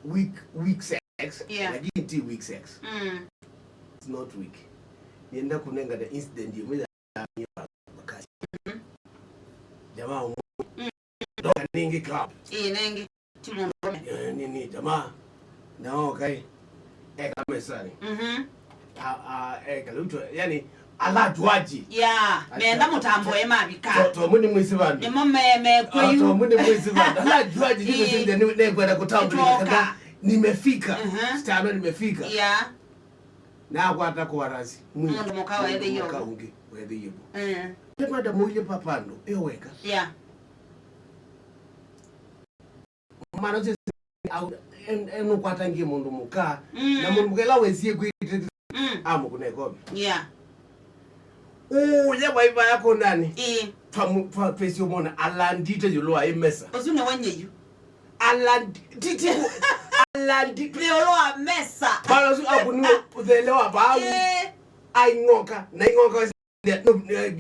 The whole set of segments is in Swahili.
weak sex. Yeah. Lakini weak sex. It's not weak. Nienda kunenga the incident you bakasi. Jamaa ndoka ningi club. Nengi tumume. Nini jamaa. No, okay. Kamesani. Kaluto yani aladwaji. Yeah, menda mutambo emabika. To muni mwisibanda. Nimo me kweyu. To muni mwisibanda. Aladwaji niko sinde ne kwenda kutambo nimefika. Stano nimefika. Yeah. Na kwata kwa razi. Mundu mukawa ede yo. Mukaunge wede yibo. Nipanda muile papano eweka. Yeah. Mano je eno kwata ngi mundu muka na mundu mukela wezie kwite amo kunekobe. Yeah. Ye waiva yako nani? Twa pesi umona alandite yoloa emesa. Ozune wanyeyu. Alandite alandite yoloa mesa. Balo su akunu udelewa bawu. Aingoka na ingoka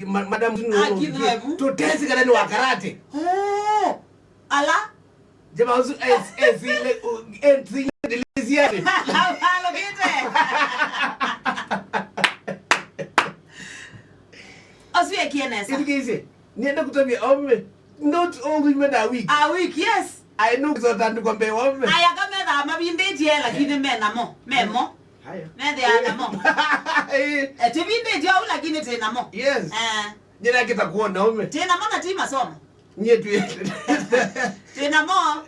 madam sunu to tensi kana ni wakarate. Oh. Ala Jema usu ezi delicious. Halo kite. Oswe kienesa. Itikise. Nienda kutabia Aume. Not all women are weak. Are weak, yes. I know so that kwambe Aume. Aya kamera mabinde je lakini mena mo. Memo. Haya. Nende ana mo. Tibinde je au lakini tena mo. Yes. Nina kita kuona Aume. Tena mo na tima somo. Nyetu. Tena mo.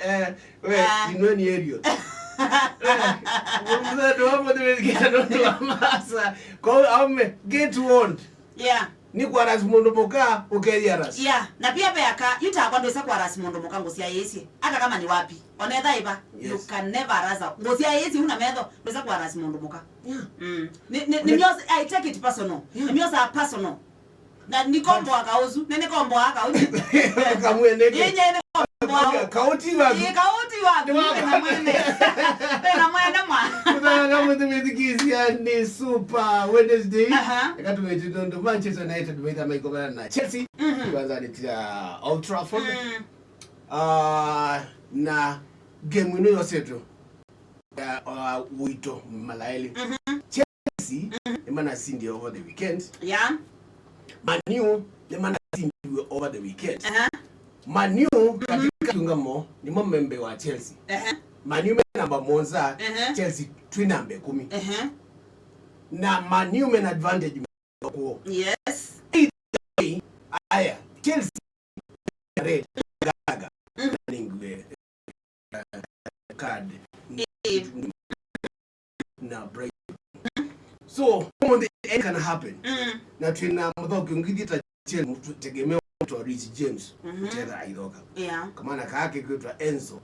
We inweni area. Mzee wamo nimesikia ndo masa. Kwa Aume get warned. Yeah. Ni kwa rasimondo moka ukeria ras. Yeah, na pia peka yuta kwando isa kwa rasimondo moka ngosia yesi. Hata kama ni wapi. Onetha iba. Yes. You can never rasa. Ngosia yesi una medho ngosia kwa rasimondo moka. Yeah. Ni myosa I take it personal. Ni myosa personal. Na ni kombo akauzu, nene kombo akauzu. Kamwene. Yenye ne kombo. Kauti wa. Ye kauti wa. Na mwene. Na mwene mwa. Kuna kama tumedikizia ni Super Wednesday. Akatumeti ndo Manchester United tumeta maikobana na Chelsea. Kwanza ni Old Trafford. Na game ino yoseto. Wito malaeli. Chelsea emana sindi over the weekend. Yeah. Manu emana sindi over the weekend. Manu katika tungamo ni membe wa Chelsea. Manu namba monza Chelsea twinambe 10. Na Manu men advantage ko. Yes. Aya Chelsea red gaga. Lingwe card. Na break. So when the end can happen. Na twina mdogo ngidita Chelsea tegemea mtu wa Rich James kucheza aidoka. Yeah. Kama na kake kwa Enzo.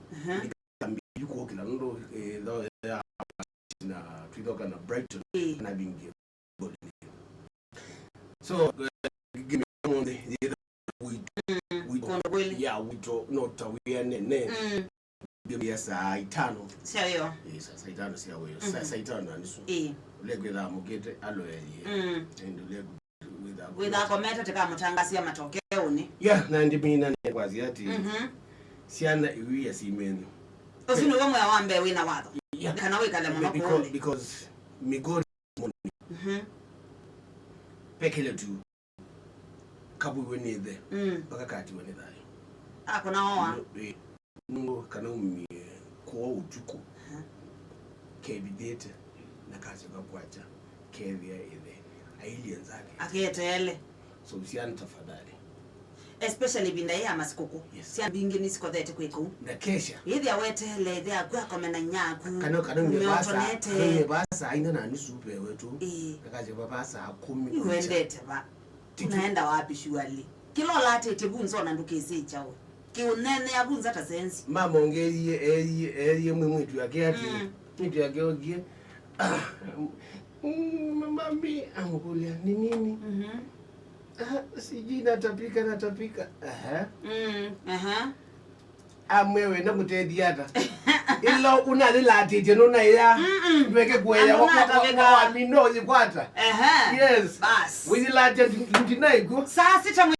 Yuko kila ndo na tuidoka na Brighton na bingi. So give me on the we don't not we ne bia saa 5 sio hiyo saa 5 sio hiyo saa 5 anisu legwe la mugete aloeli ndio witha kometa tika mutangasia matokeo ni na ndimina ni kwazi ati siana iwi ya simeni osino wamwe awambe wina watho kana wikale muno because migori pekele tu kabu wenede baka kati wenede akona oa Mungu kana kwa ujuku kebidete na kazi kwa kwacha kevia ile aliens zake aketele so usiana tafadhali especially binda ya masikoko sia bingi ni siko thete kweko na kesha hithi awetele thea kwa komena nyaku kana basa aina na ni supe wetu kazi kwa basa 10 uendete ba tunaenda wapi shuali kilo late tebunzo na ndukeze chao kiunene abunza ta sense mama ongeye mwitu yake ati mwitu yake ogie mami angulia ni nini siji natapika amwewe na mutedi hata ilo unalilati tena na ya mbeke kuya wa mino yikwata yes bas wizilati ndinaiku saa 6